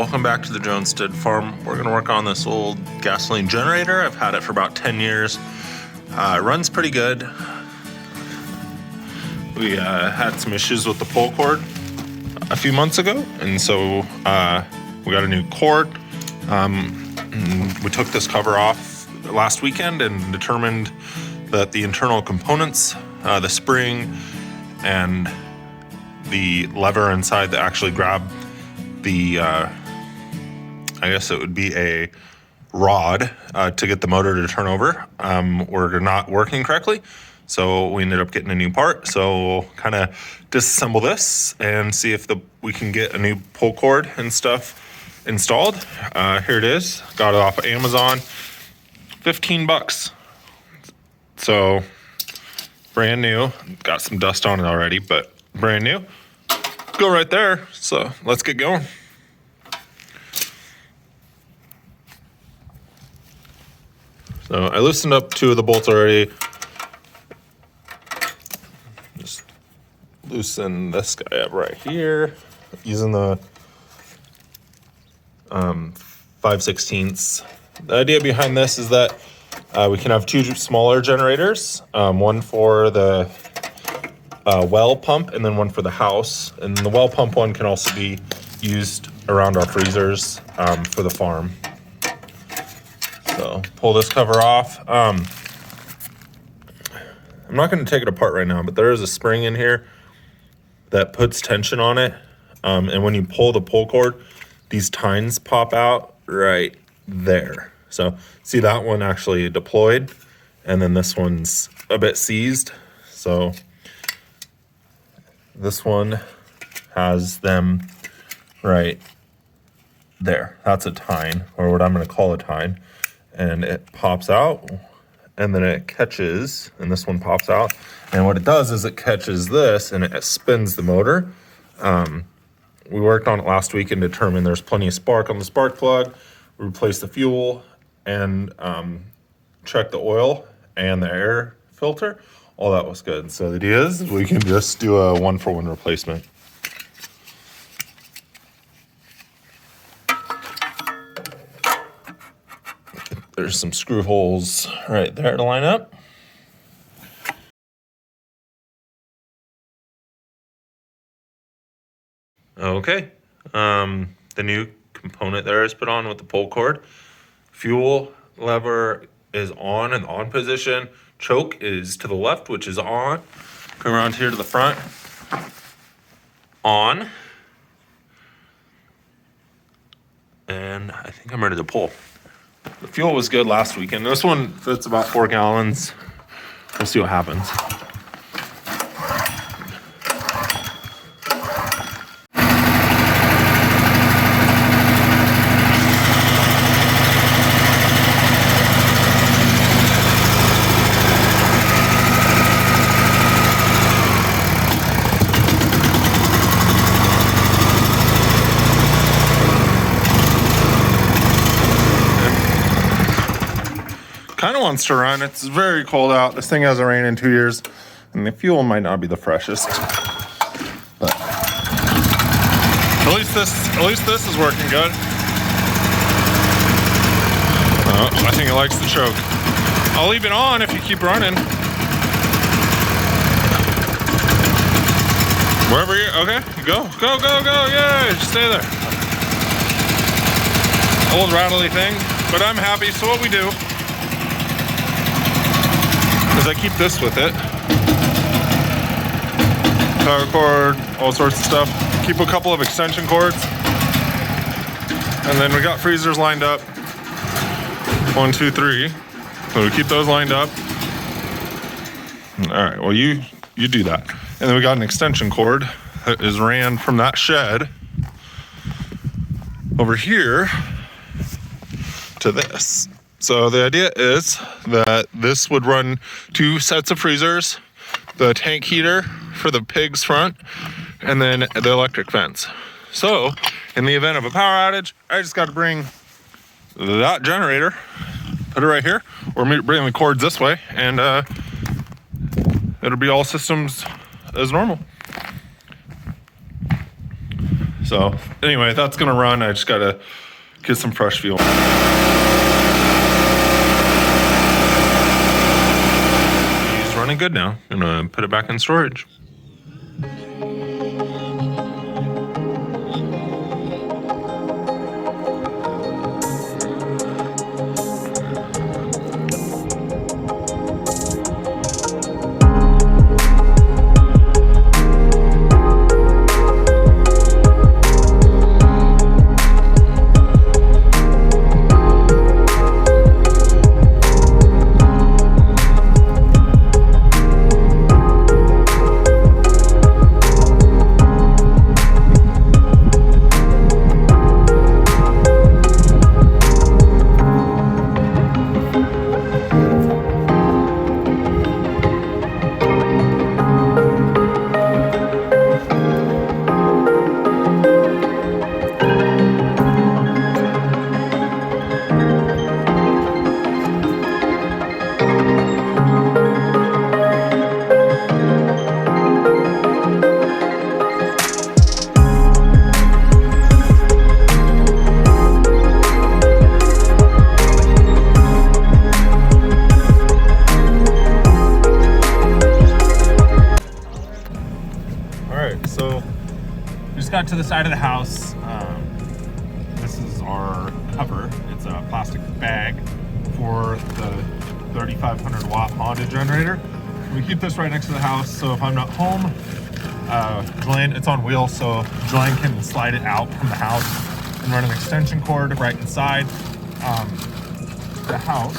welcome back to the Jonestead farm. We're going to work on this old gasoline generator. I've had it for about 10 years. It runs pretty good. We had some issues with the pull cord a few months ago, and so we got a new cord. We took this cover off last weekend and determined that the internal components, the spring and the lever inside that actually grab the, I guess it would be a rod to get the motor to turn over, were not working correctly. So we ended up getting a new part. So we'll kind of disassemble this and see if we can get a new pull cord and stuff installed. Here it is. Got it off of Amazon. $15. So brand new. Got some dust on it already, but brand new. Go right there. So let's get going. So I loosened up 2 of the bolts already. Just loosen this guy up right here using the 5/16. The idea behind this is that we can have 2 smaller generators, one for the well pump and then one for the house. And the well pump one can also be used around our freezers for the farm. So pull this cover off. I'm not going to take it apart right now, but there is a spring in here that puts tension on it. And when you pull the pull cord, these tines pop out right there. So see, that one actually deployed, and then this one's a bit seized. So this one has them right there. That's a tine, or what I'm going to call a tine. And it pops out, and then it catches, and this one pops out. And what it does is it catches this, and it spins the motor. We worked on it last week and determined there's plenty of spark on the spark plug. We replaced the fuel and checked the oil and the air filter. All that was good. So the idea is we can just do a 1-for-1 replacement. There's some screw holes right there to line up. Okay, the new component there is put on with the pull cord. Fuel lever is on in the on position. Choke is to the left, which is on. Come around here to the front. On. And I think I'm ready to pull. The fuel was good last weekend. This one fits about 4 gallons. We'll see what happens. Kind of wants to run. It's very cold out. This thing hasn't rained in 2 years, and the fuel might not be the freshest. But at least this is working good. Oh, I think it likes the choke. I'll leave it on if you keep running. Wherever you're okay. Go. Yeah, just stay there. Old rattly thing, but I'm happy. So what we do is I keep this with it. Power cord, all sorts of stuff. Keep a couple of extension cords. And then we got freezers lined up. 1, 2, 3. So we keep those lined up. All right, well, you do that. And then we got an extension cord that is ran from that shed over here to this. So the idea is that this would run 2 sets of freezers, the tank heater for the pig's front, and then the electric fence. So in the event of a power outage, I just got to bring that generator, put it right here, or bring the cords this way, and it'll be all systems as normal. So So anyway, that's gonna run. I just gotta get some fresh fuel. He's running good now. I'm gonna put it back in storage. So we just got to the side of the house. This is our cover. It's a plastic bag for the 3,500 watt Honda generator. We keep this right next to the house, so if I'm not home, Jelaine, it's on wheels, so Jelaine can slide it out from the house and run an extension cord right inside the house.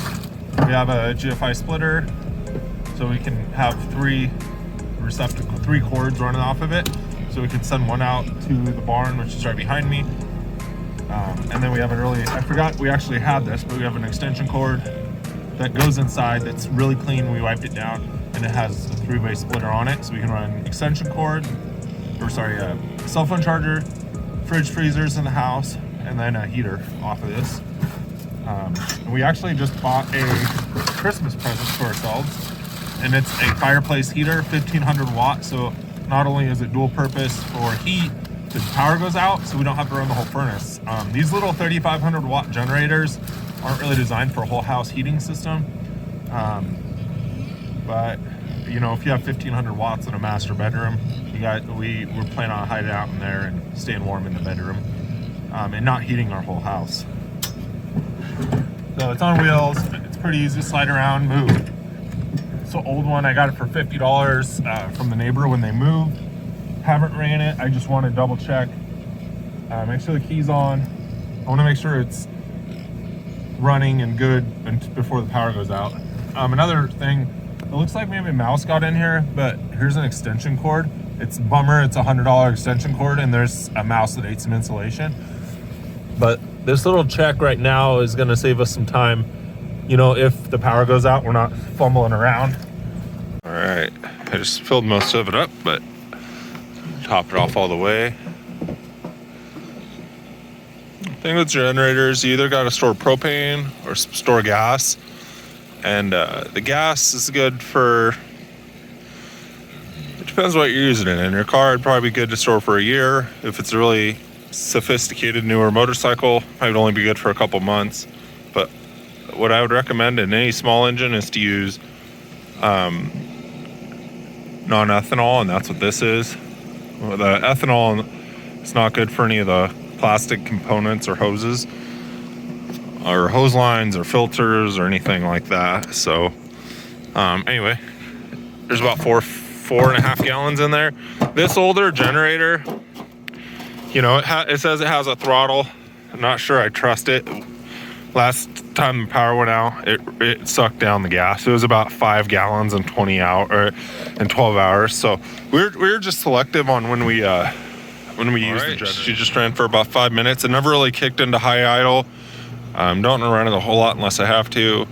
We have a GFI splitter, so we can have three cords running off of it, so we can send one out to the barn, which is right behind me, and then we have I forgot we actually had this, but we have an extension cord that goes inside that's really clean. We wiped it down, and it has a 3-way splitter on it, so we can run extension cord, cell phone charger, fridge, freezers in the house, and then a heater off of this. And we actually just bought a Christmas present for ourselves, and it's a fireplace heater, 1,500 watts. So not only is it dual purpose for heat, the power goes out, so we don't have to run the whole furnace. These little 3,500 watt generators aren't really designed for a whole house heating system. But you know, if you have 1,500 watts in a master bedroom, we're planning on hiding out in there and staying warm in the bedroom, and not heating our whole house. So it's on wheels. It's pretty easy to slide around, move. It's an old one. I got it for $50 from the neighbor when they moved. Haven't ran it. I just want to double check. Make sure the key's on. I want to make sure it's running and good before the power goes out. Another thing, it looks like maybe a mouse got in here, but here's an extension cord. It's a bummer. It's a $100 extension cord, and there's a mouse that ate some insulation. But this little check right now is going to save us some time. You know, if the power goes out, we're not fumbling around. All right, I just filled most of it up, but top it off all the way. The thing with generators, you either got to store propane or store gas. And the gas is good for, it depends what you're using it in. Your car, it'd probably be good to store for a year. If it's a really sophisticated newer motorcycle, might only be good for a couple months. But what I would recommend in any small engine is to use non-ethanol, and that's what this is. Well, the ethanol is not good for any of the plastic components or hoses or hose lines or filters or anything like that. So anyway, there's about four and a half gallons in there. This older generator, you know, it says it has a throttle. I'm not sure I trust it. Last time the power went out, it sucked down the gas. It was about 5 gallons in 12 hours. So we're just selective on when we use the generator. She just ran for about 5 minutes. It never really kicked into high idle. Don't run it a whole lot unless I have to.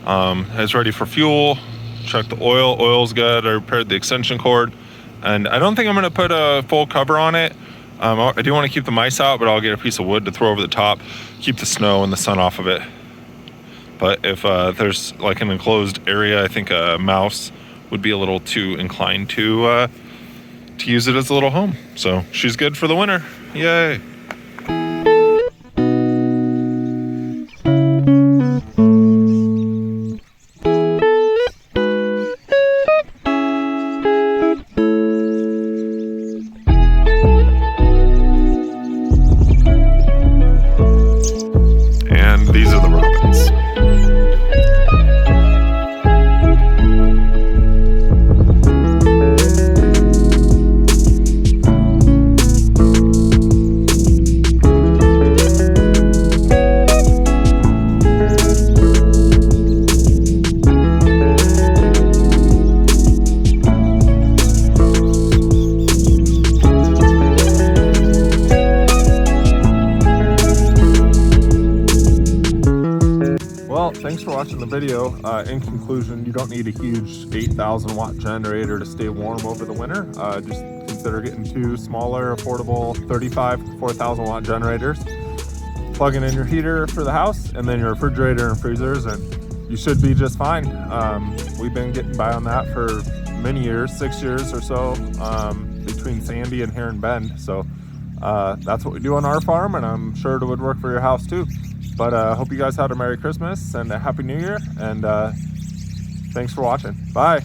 It's ready for fuel. Check the oil. Oil's good. I repaired the extension cord, and I don't think I'm going to put a full cover on it. I do want to keep the mice out, but I'll get a piece of wood to throw over the top, keep the snow and the sun off of it. But if there's like an enclosed area, I think a mouse would be a little too inclined to use it as a little home. So she's good for the winter. Yay. And these are the robins. Well, thanks for watching the video. In conclusion, you don't need a huge 8,000 watt generator to stay warm over the winter. Just consider getting two smaller, affordable 35 to 4,000 watt generators, plugging in your heater for the house, and then your refrigerator and freezers, and you should be just fine. We've been getting by on that for many years, 6 years or so, between Sandy and Heron Bend. So that's what we do on our farm, and I'm sure it would work for your house too. But I hope you guys had a Merry Christmas and a Happy New Year, and thanks for watching. Bye.